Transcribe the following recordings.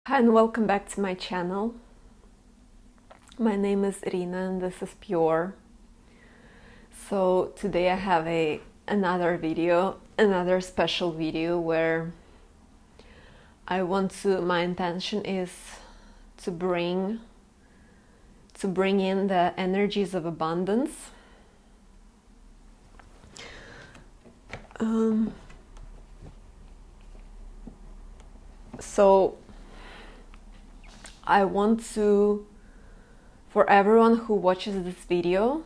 Hi and welcome back to my channel. My name is Irina and this is Pure. So today I have another video, another special video where my intention is to bring in the energies of abundance. So I want to, for everyone who watches this video,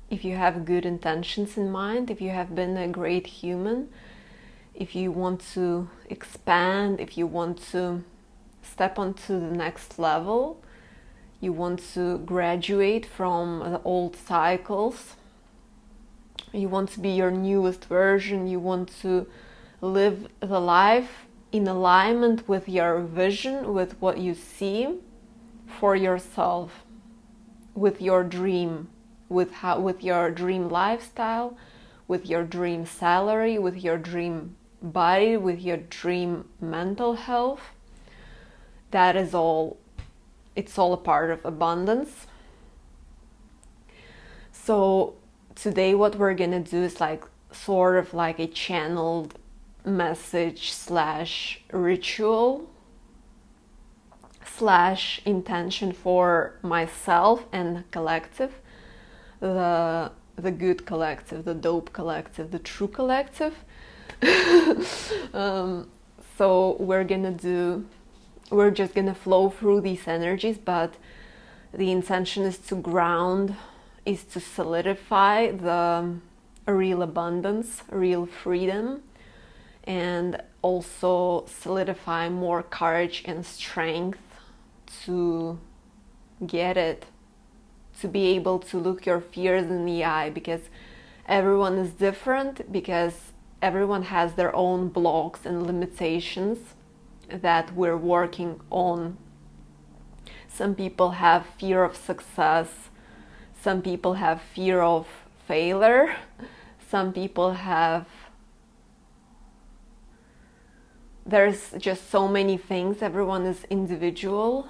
if you have good intentions in mind, if you have been a great human, if you want to expand, if you want to step onto the next level, you want to graduate from the old cycles, you want to be your newest version, you want to live the life in alignment with your vision, with what you see for yourself, with your dream, with your dream lifestyle, with your dream salary, with your dream body, with your dream mental health. That is all, it's all a part of abundance. So today what we're gonna do is sort of like a channeled message slash ritual slash intention for myself and the collective, the good collective, the dope collective, the true collective. So we're just gonna flow through these energies, but the intention is to ground, is to solidify the real abundance, real freedom, and also solidify more courage and strength to get it, to be able to look your fears in the eye, because everyone is different, because everyone has their own blocks and limitations that we're working on. Some people have fear of success, some people have fear of failure, some people have, there's just so many things. Everyone is individual.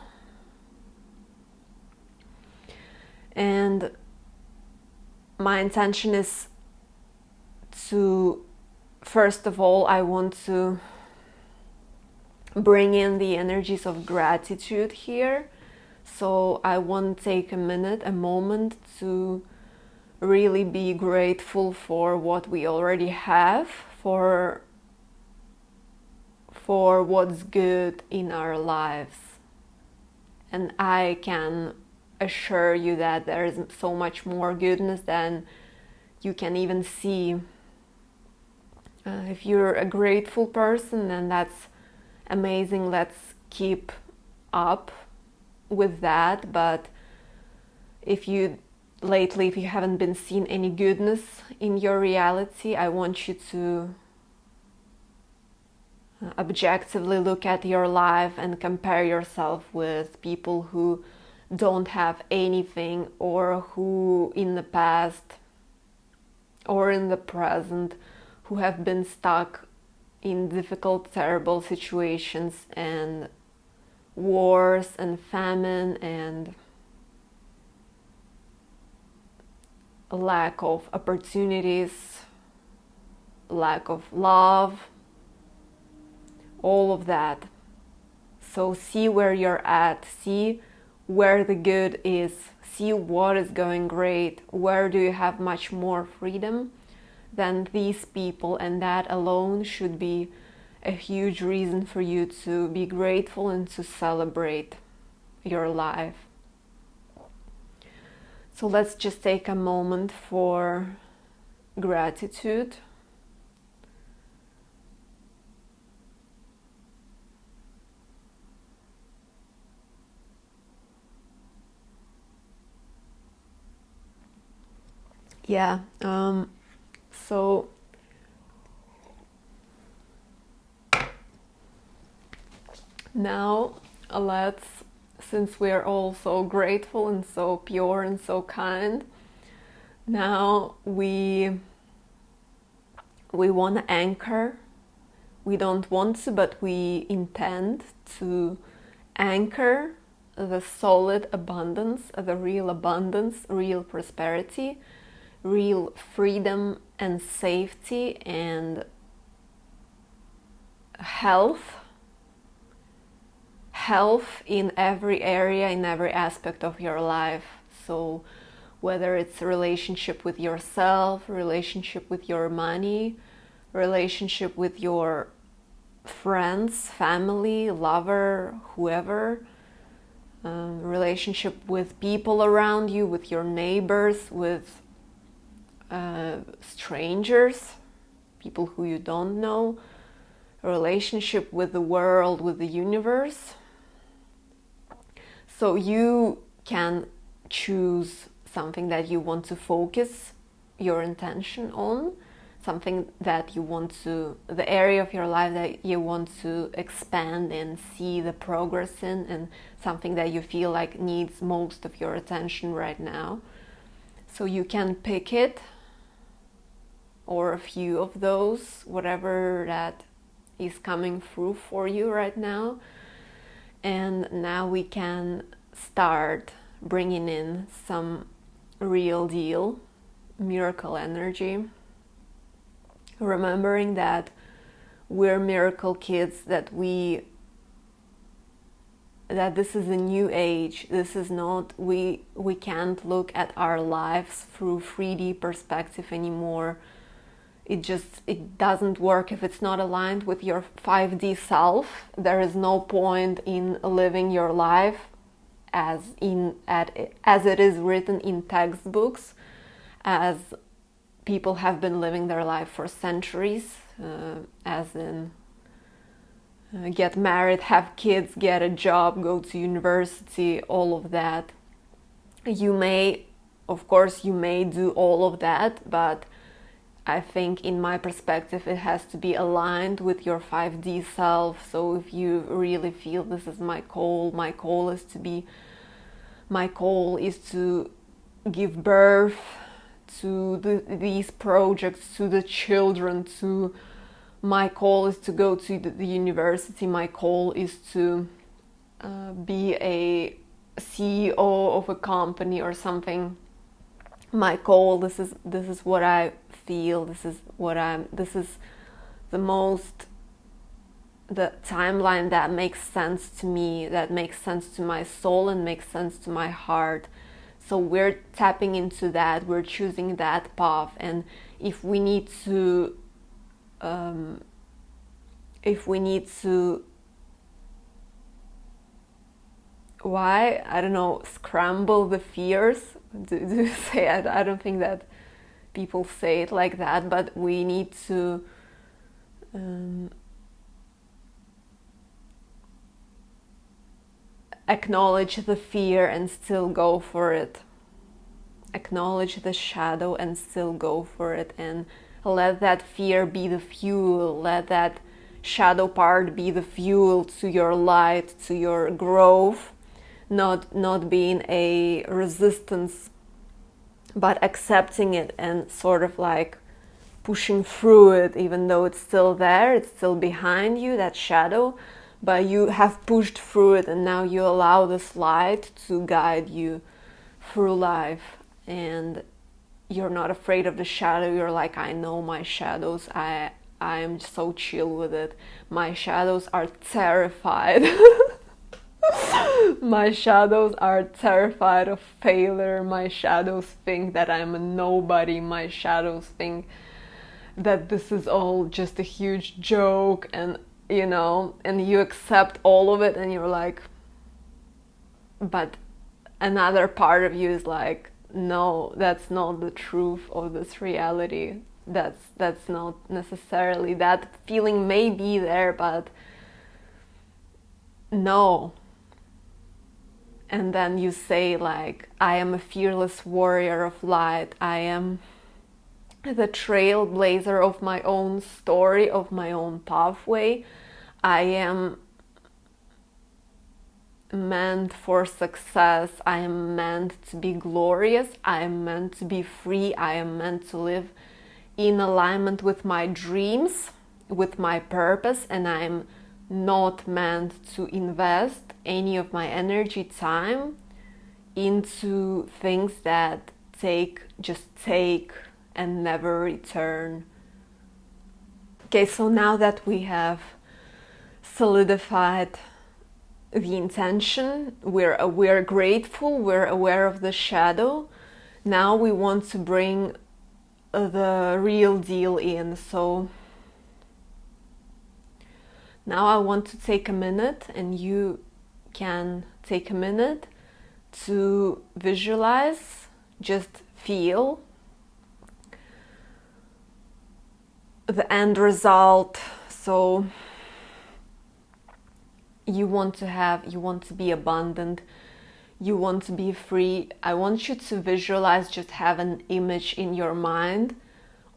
And my intention is to, first of all, I want to bring in the energies of gratitude here. So I want to take a moment to really be grateful for what we already have, for what's good in our lives. And I can assure you that there is so much more goodness than you can even see. If you're a grateful person, then that's amazing. Let's keep up with that. But if you haven't been seeing any goodness in your reality, I want you to objectively look at your life and compare yourself with people who don't have anything, or who in the past or in the present who have been stuck in difficult, terrible situations and wars and famine and a lack of opportunities, lack of love, all of that. So see where you're at, see where the good is, see what is going great, where do you have much more freedom than these people, and that alone should be a huge reason for you to be grateful and to celebrate your life. So let's just take a moment for gratitude. Yeah, so now since we are all so grateful and so pure and so kind, now we want to anchor. We don't want to, but we intend to anchor the solid abundance, the real prosperity, real freedom and safety and health in every area, in every aspect of your life. So whether it's a relationship with yourself, relationship with your money, relationship with your friends, family, lover, whoever, relationship with people around you, with your neighbors, with strangers, people who you don't know, a relationship with the world, with the universe. So you can choose something that you want to focus your intention on, something that you want to, the area of your life that you want to expand and see the progress in, and something that you feel like needs most of your attention right now. So you can pick it, or a few of those, whatever that is coming through for you right now. And now we can start bringing in some real deal miracle energy, remembering that we're miracle kids, that this is a new age. This is not, we can't look at our lives through 3D perspective anymore. It doesn't work if it's not aligned with your 5D self. There is no point in living your life as it is written in textbooks, as people have been living their life for centuries, as in get married, have kids, get a job, go to university, all of that. You may do all of that, but I think in my perspective it has to be aligned with your 5D self. So if you really feel this is my goal is to give birth to these projects, to the children, my goal is to go to the university, my goal is to be a CEO of a company or something. My goal, this is what I feel, this is the timeline that makes sense to me, that makes sense to my soul and makes sense to my heart. So we're tapping into that, we're choosing that path. And if we need to scramble the fears, do you say it? I don't think that people say it like that, but we need to acknowledge the fear and still go for it. Acknowledge the shadow and still go for it, and let that fear be the fuel, let that shadow part be the fuel to your light, to your growth, not being a resistance, but accepting it and sort of like pushing through it, even though it's still there, it's still behind you, that shadow, but you have pushed through it, and now you allow this light to guide you through life, and you're not afraid of the shadow. You're like, I know my shadows, I'm so chill with it. My shadows are terrified. My shadows are terrified of failure. My shadows think that I'm a nobody. My shadows think that this is all just a huge joke, and and you accept all of it, and you're like, but another part of you is like, no, that's not the truth of this reality. That's not necessarily, that feeling may be there, but no. And then you say like, I am a fearless warrior of light. I am the trailblazer of my own story, of my own pathway. I am meant for success. I am meant to be glorious. I am meant to be free. I am meant to live in alignment with my dreams, with my purpose, and I'm not meant to invest any of my energy, time into things that just take and never return. Okay, so now that we have solidified the intention, we're grateful, we're aware of the shadow. Now we want to bring the real deal in. So now I want to take a minute, and you can take a minute to visualize, just feel the end result. So you want to be abundant, you want to be free. I want you to visualize, just have an image in your mind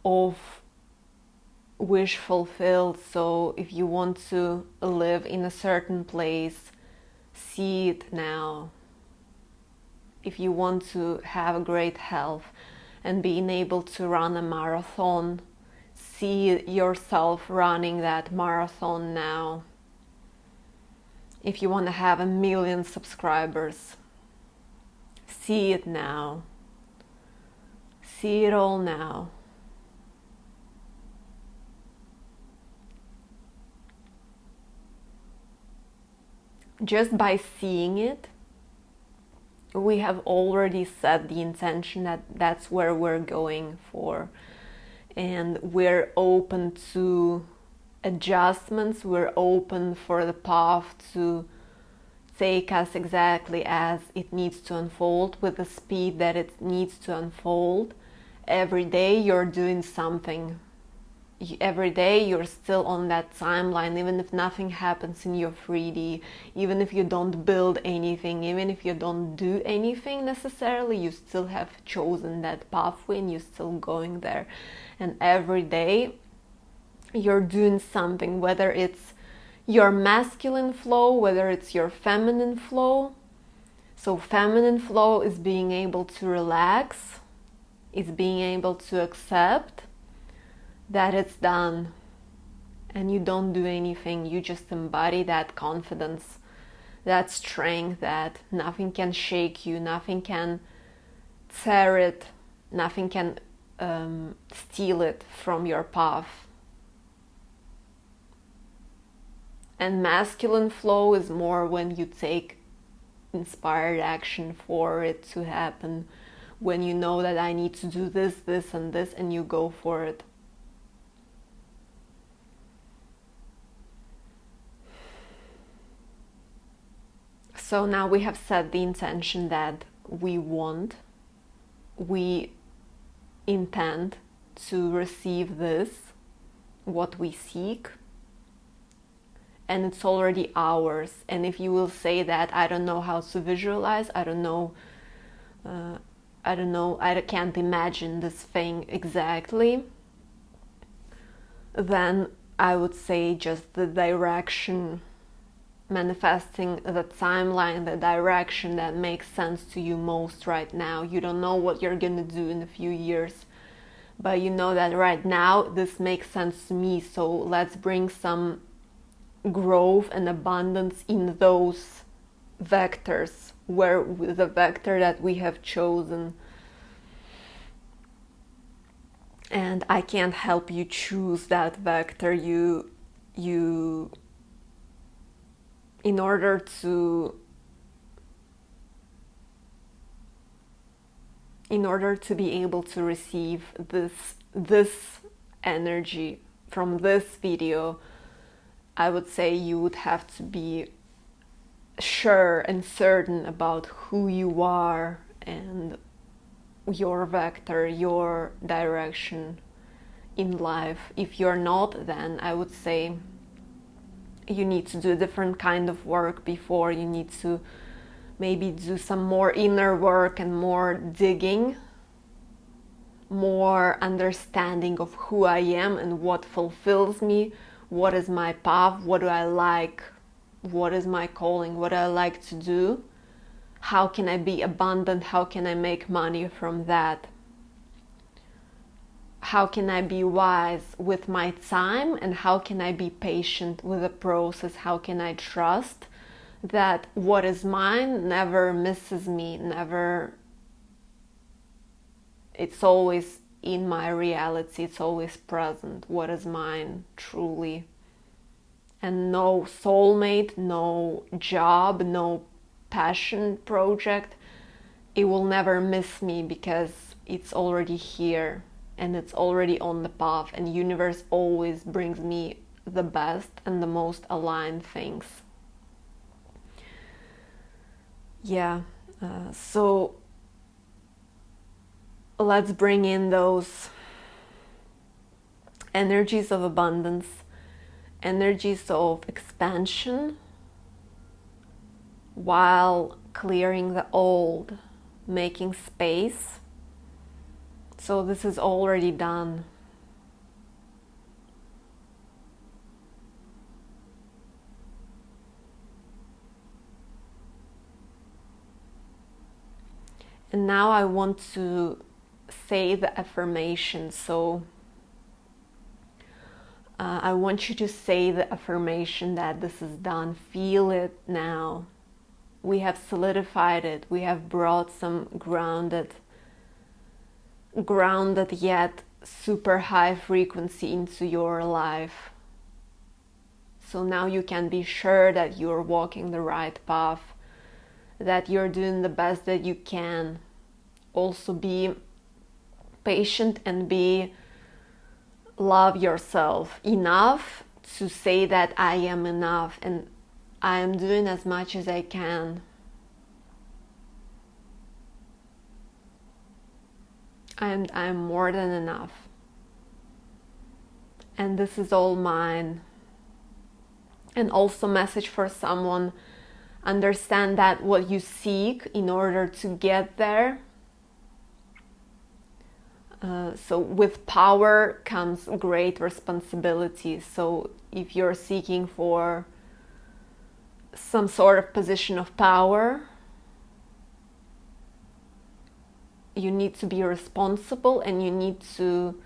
of wish fulfilled. So if you want to live in a certain place, see it now. If you want to have great health and being able to run a marathon, see yourself running that marathon now. If you want to have 1 million subscribers, see it now. See it all now. Just by seeing it, we have already set the intention that that's where we're going for. And we're open to adjustments, we're open for the path to take us exactly as it needs to unfold, with the speed that it needs to unfold. Every day you're doing something. Every day you're still on that timeline, even if nothing happens in your 3D, even if you don't build anything, even if you don't do anything necessarily, you still have chosen that pathway and you're still going there. And every day you're doing something, whether it's your masculine flow, whether it's your feminine flow. So feminine flow is being able to relax, is being able to accept that it's done and you don't do anything. You just embody that confidence, that strength, that nothing can shake you, nothing can tear it, nothing can steal it from your path. And masculine flow is more when you take inspired action for it to happen, when you know that I need to do this, this, and this, and you go for it. So now we have set the intention that we intend to receive this, what we seek, and it's already ours. And if you will say that I don't know how to visualize, I can't imagine this thing exactly, then I would say just the direction, manifesting the timeline, the direction that makes sense to you most right now. You don't know what you're gonna do in a few years, but you know that right now this makes sense to me, so let's bring some growth and abundance in those vectors, where the vector that we have chosen. And I can't help you choose that vector. You in order to be able to receive this energy from this video, I would say you would have to be sure and certain about who you are and your vector, your direction in life. If you're not, then I would say you need to do a different kind of work before. You need to maybe do some more inner work and more digging, more understanding of who I am and what fulfills me, what is my path, what do I like, what is my calling, what do I like to do, how can I be abundant, how can I make money from that. how can I be wise with my time, and how can I be patient with the process? How can I trust that what is mine never misses me, it's always in my reality, it's always present, what is mine truly. And no soulmate, no job, no passion project, it will never miss me, because it's already here and it's already on the path, and universe always brings me the best and the most aligned things. So let's bring in those energies of abundance, energies of expansion, while clearing the old, making space. So this is already done. And now I want to say the affirmation. So I want you to say the affirmation that this is done. Feel it now. We have solidified it. We have brought some grounded yet super high frequency into your life. So now you can be sure that you're walking the right path, that you're doing the best that you can. Also be patient and love yourself enough to say that I am enough and I am doing as much as I can. I'm more than enough. And this is all mine. And also message for someone, understand that what you seek in order to get there. So with power comes great responsibility. So if you're seeking for some sort of position of power, you need to be responsible, and you need to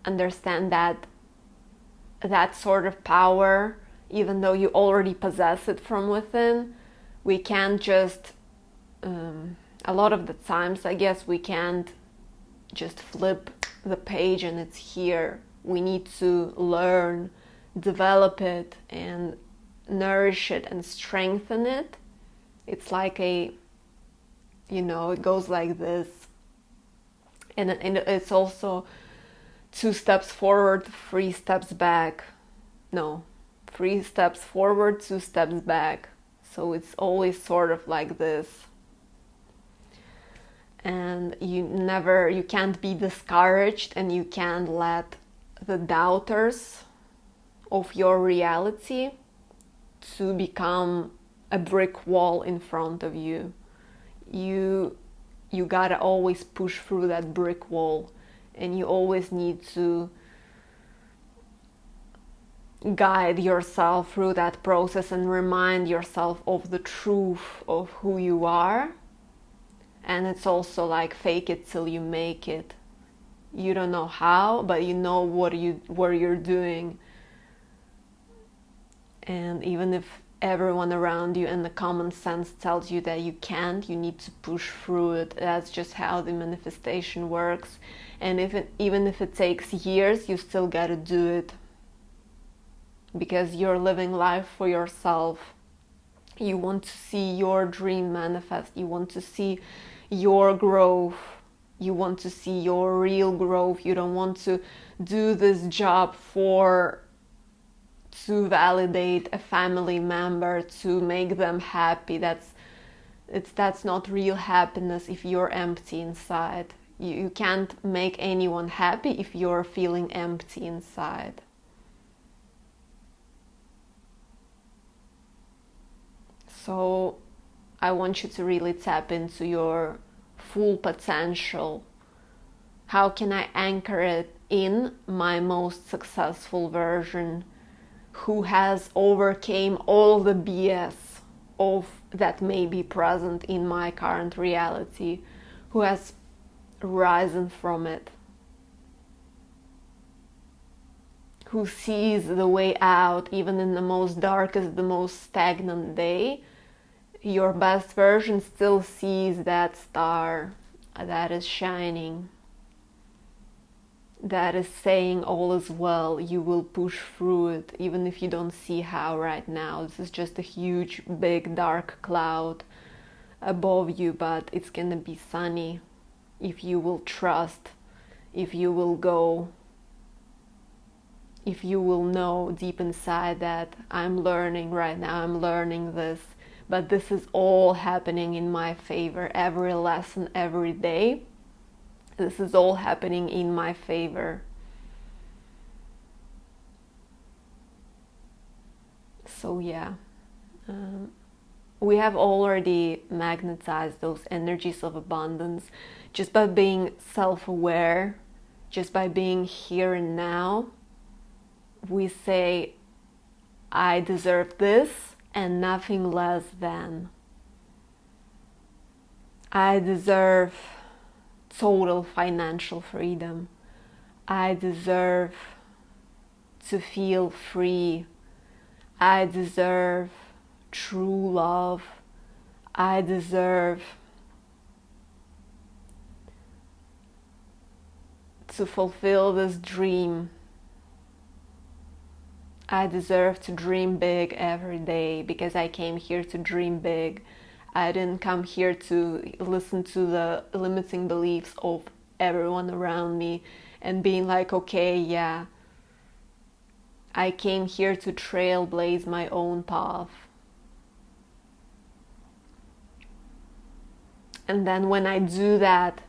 understand that that sort of power, even though you already possess it from within, we can't just, a lot of the times, I guess, we can't just flip the page and it's here. We need to learn, develop it, and nourish it and strengthen it. It's like it goes like this. And it's also 2 steps forward, 3 steps back. No, 3 steps forward, 2 steps back. So it's always sort of like this. And you can't be discouraged, and you can't let the doubters of your reality to become a brick wall in front of you. You gotta always push through that brick wall, and you always need to guide yourself through that process and remind yourself of the truth of who you are. And it's also like fake it till you make it. You don't know how, but you know what you're doing. And even if everyone around you and the common sense tells you that you can't, you need to push through it. That's just how the manifestation works. And even if it takes years, you still gotta do it, because you're living life for yourself. You want to see your dream manifest. You want to see your growth. You want to see your real growth. You don't want to do this job to validate a family member, to make them happy. That's not real happiness if you're empty inside. You can't make anyone happy if you're feeling empty inside. So I want you to really tap into your full potential. How can I anchor it in my most successful version, who has overcame all the BS that may be present in my current reality, who has risen from it? who sees the way out even in the most darkest, the most stagnant day. Your best version still sees that star that is shining, that is saying all is well, you will push through it, even if you don't see how right now. This is just a huge, big, dark cloud above you, but it's gonna be sunny if you will trust, if you will go, if you will know deep inside that I'm learning right now, I'm learning this, but this is all happening in my favor. Every lesson, every day, this is all happening in my favor. So yeah, we have already magnetized those energies of abundance just by being self-aware, just by being here and now. We say, I deserve this and nothing less than. I deserve total financial freedom. I deserve to feel free. I deserve true love. I deserve to fulfill this dream. I deserve to dream big every day because I came here to dream big. I didn't come here to listen to the limiting beliefs of everyone around me and being like, okay, yeah. I came here to trailblaze my own path. And then when I do that,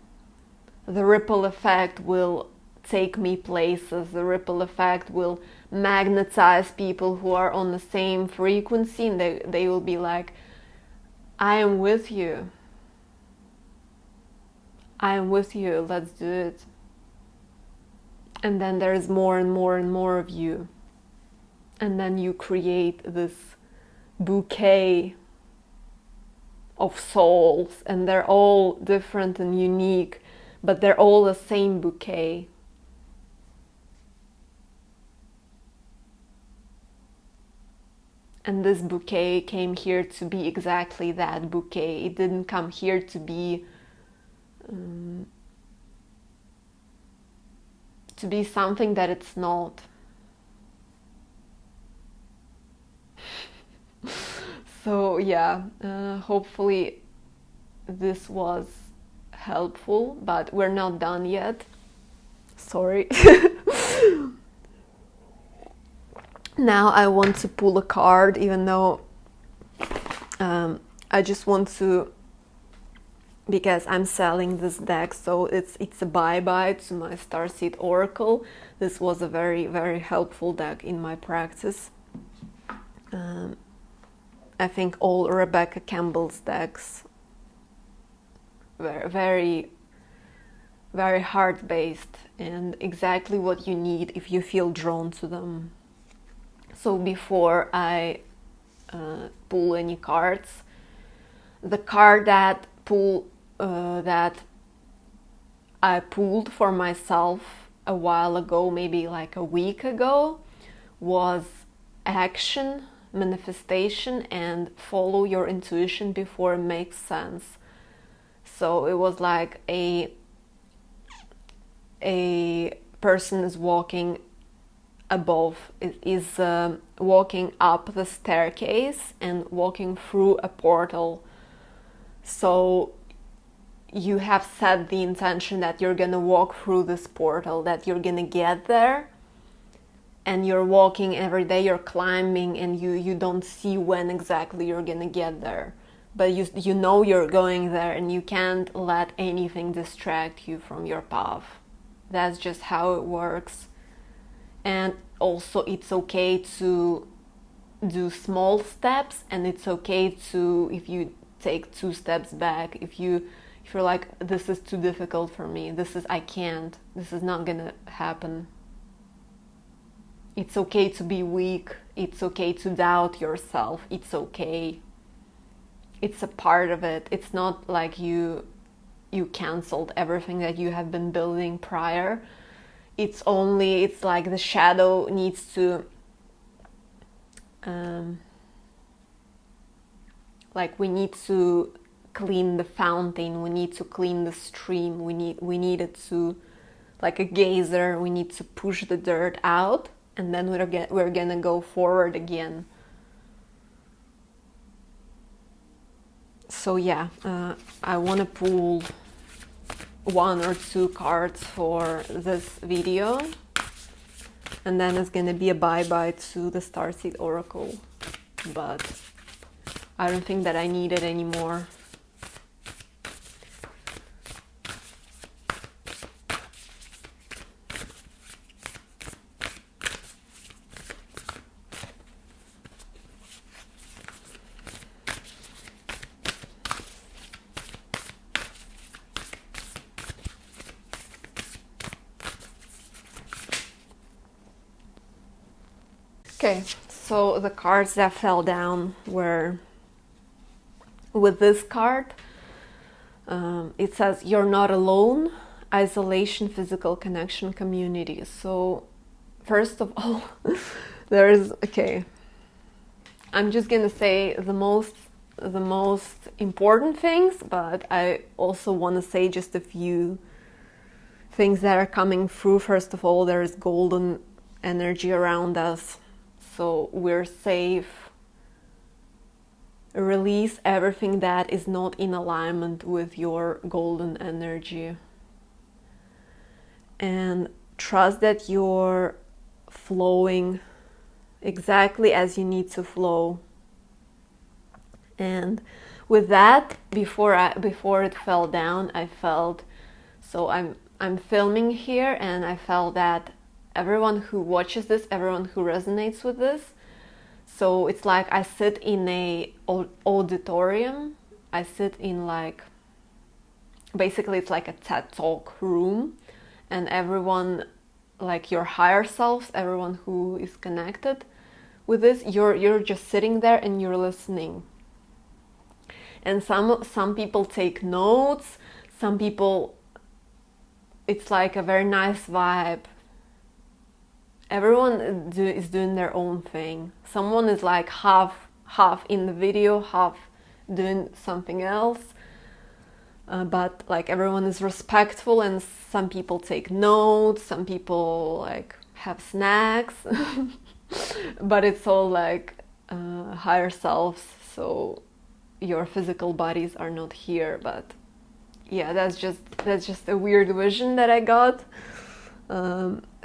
the ripple effect will take me places. The ripple effect will magnetize people who are on the same frequency, and they will be like, I am with you. I am with you. Let's do it. And then there's more and more and more of you. And then you create this bouquet of souls, and they're all different and unique, but they're all the same bouquet. And this bouquet came here to be exactly that bouquet. It didn't come here to be something that it's not. So yeah, hopefully this was helpful, but we're not done yet. Sorry. Now I want to pull a card, even though I just want to, because I'm selling this deck, so it's a bye-bye to my Starseed Oracle. This was a very, very helpful deck in my practice. I think all Rebecca Campbell's decks were very, very heart-based and exactly what you need if you feel drawn to them. So before I pull any cards, the card that I pulled for myself a while ago, maybe like a week ago, was action, manifestation, and follow your intuition before it makes sense. So it was like a person is walking above, is walking up the staircase and walking through a portal. So you have set the intention that you're gonna walk through this portal, that you're gonna get there, and you're walking every day, you're climbing, and you don't see when exactly you're gonna get there, but you know you're going there, and you can't let anything distract you from your path. That's just how it works. And also it's okay to do small steps, and it's okay to, if you take 2 steps back, if you're like, this is too difficult for me, I can't, this is not gonna happen. It's okay to be weak, it's okay to doubt yourself, it's okay. It's a part of it. It's not like you canceled everything that you have been building prior. it's like the shadow needs to like we need to clean the fountain, we need to clean the stream, we need it to, like a geyser, we need to push the dirt out, and then we're gonna go forward again. So yeah, I want to pull 1 or 2 cards for this video, and then it's gonna be a bye-bye to the Starseed Oracle, but I don't think that I need it anymore. Okay, so the cards that fell down were, with this card, it says, you're not alone, isolation, physical connection, community. So first of all, okay, I'm just gonna say the most important things, but I also want to say just a few things that are coming through. First of all, there is golden energy around us. So we're safe. Release everything that is not in alignment with your golden energy. And trust that you're flowing exactly as you need to flow. And with that, before it fell down, I felt, so I'm filming here, and I felt that everyone who watches this, everyone who resonates with this, so it's like I sit in a auditorium, I sit in like, basically it's like a TED Talk room, and everyone, like your higher selves, everyone who is connected with this, you're just sitting there and you're listening. And some people take notes, some people, it's like a very nice vibe. Everyone is doing their own thing. Someone is like half in the video, half doing something else. But like everyone is respectful, and some people take notes, some people like have snacks. But it's all like higher selves, so your physical bodies are not here. But yeah, that's just a weird vision that I got.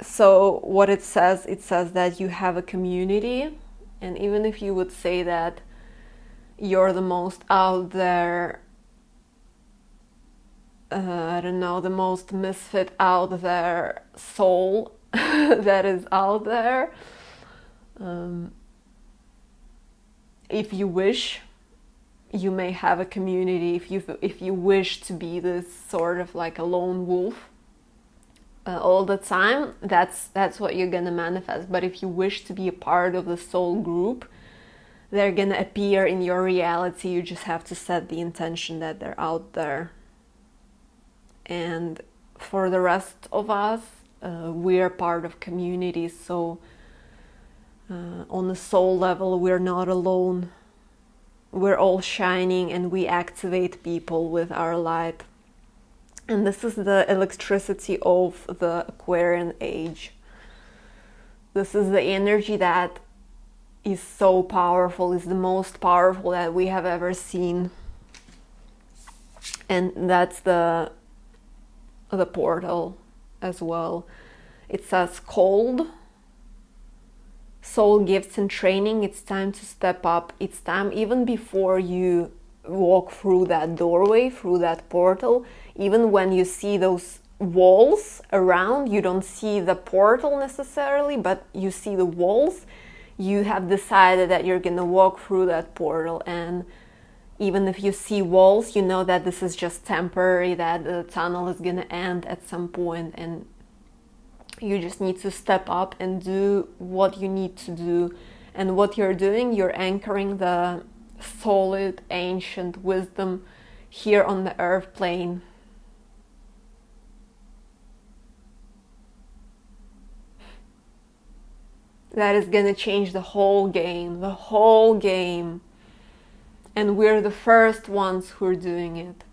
So what it says that you have a community, and even if you would say that you're the most out there, I don't know, the most misfit out there soul that is out there, if you wish, you may have a community. If you wish to be this sort of like a lone wolf all the time, that's what you're gonna manifest. But if you wish to be a part of the soul group, they're gonna appear in your reality. You just have to set the intention that they're out there. And for the rest of us, we're part of communities, so on the soul level, we're not alone. We're all shining, and we activate people with our light. And this is the electricity of the Aquarian age. This is the energy that is so powerful, is the most powerful that we have ever seen. And that's the portal as well. It says cold, soul gifts and training. It's time to step up. It's time, even before you walk through that doorway, through that portal, even when you see those walls around, you don't see the portal necessarily, but you see the walls, you have decided that you're gonna walk through that portal. And even if you see walls, you know that this is just temporary, that the tunnel is gonna end at some point, and you just need to step up and do what you need to do. And what you're doing, you're anchoring the solid ancient wisdom here on the earth plane. that is gonna change the whole game, the whole game. And we're the first ones who are doing it.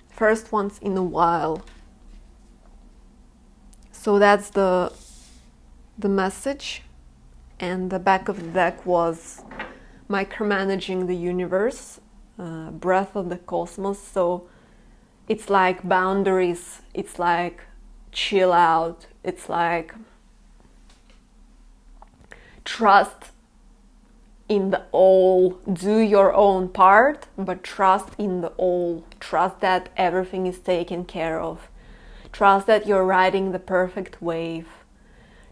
First ones in a while. So that's the message. And the back of the deck was micromanaging the universe, breath of the cosmos. So it's like boundaries, it's like chill out, it's like trust in the all, do your own part, but trust in the all. Trust that everything is taken care of. Trust that you're riding the perfect wave.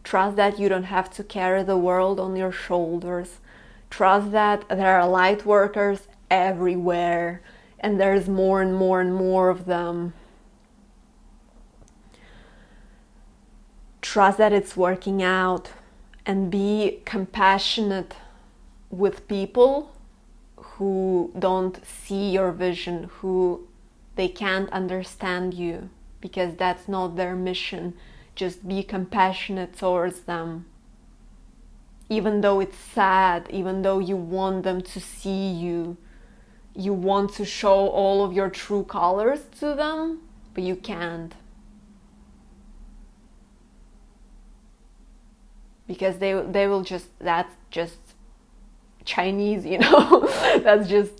Trust that you don't have to carry the world on your shoulders. Trust that there are light workers everywhere, and there's more and more and more of them. Trust that it's working out, and be compassionate with people who don't see your vision, who they can't understand you, because that's not their mission. Just be compassionate towards them. Even though it's sad, even though you want them to see you, you want to show all of your true colors to them, but you can't. Because they will just, that's just Chinese, you know. That's just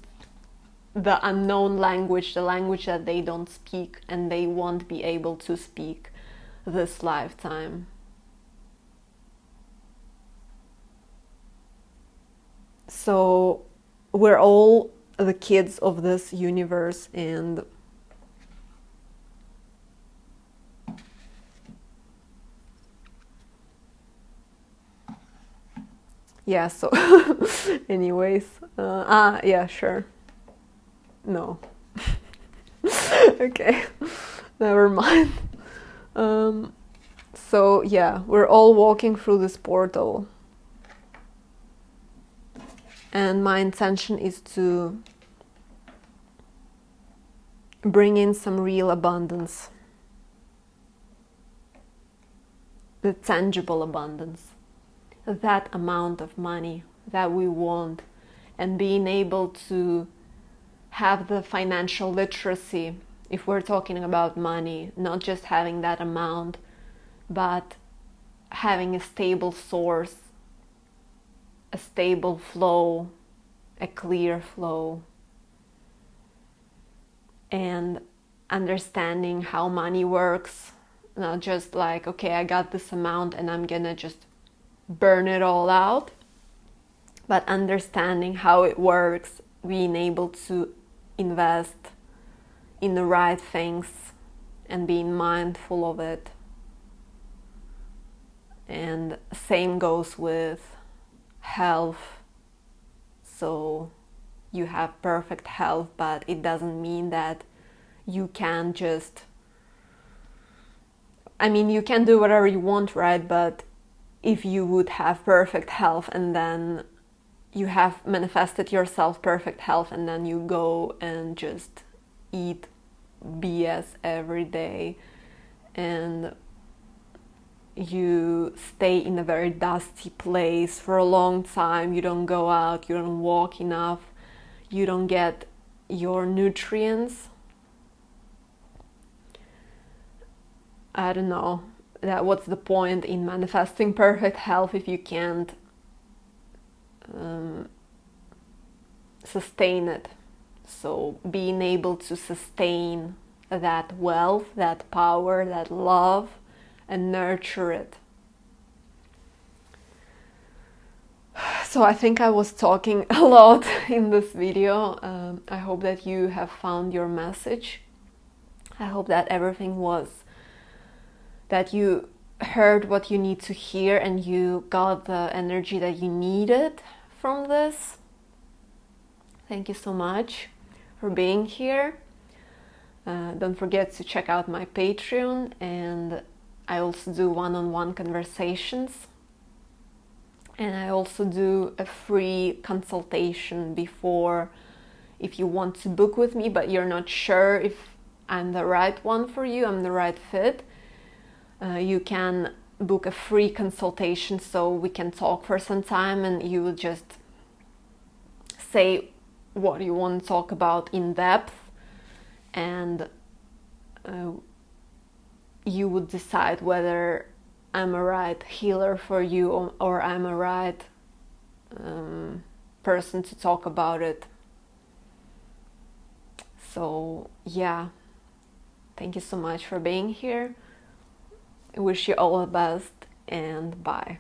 the unknown language, the language that they don't speak and they won't be able to speak this lifetime. So we're all the kids of this universe, and yeah, so anyways, yeah, sure. No. Okay, never mind. So yeah, we're all walking through this portal. And my intention is to bring in some real abundance. The tangible abundance. That amount of money that we want, and being able to have the financial literacy, if we're talking about money, not just having that amount, but having a stable source, a stable flow, a clear flow, and understanding how money works, not just like, okay, I got this amount and I'm gonna just burn it all out, but understanding how it works, being able to invest in the right things and being mindful of it. And same goes with health. So you have perfect health, but it doesn't mean that you can just, I mean, you can do whatever you want, right? But if you would have perfect health and then you have manifested yourself perfect health and then you go and just eat BS every day and you stay in a very dusty place for a long time, you don't go out, you don't walk enough, you don't get your nutrients, I don't know, that what's the point in manifesting perfect health if you can't sustain it? So being able to sustain that wealth, that power, that love, and nurture it. So I think I was talking a lot in this video. I hope that you have found your message. I hope that everything was, that you heard what you need to hear and you got the energy that you needed from this. Thank you so much for being here. Don't forget to check out my Patreon, and I also do one-on-one conversations, and I also do a free consultation before, if you want to book with me but you're not sure if I'm the right one for you, I'm the right fit. You can book a free consultation so we can talk for some time, and you will just say what you want to talk about in depth, and you would decide whether I'm a right healer for you, or I'm a right person to talk about it. So yeah, thank you so much for being here. I wish you all the best, and bye.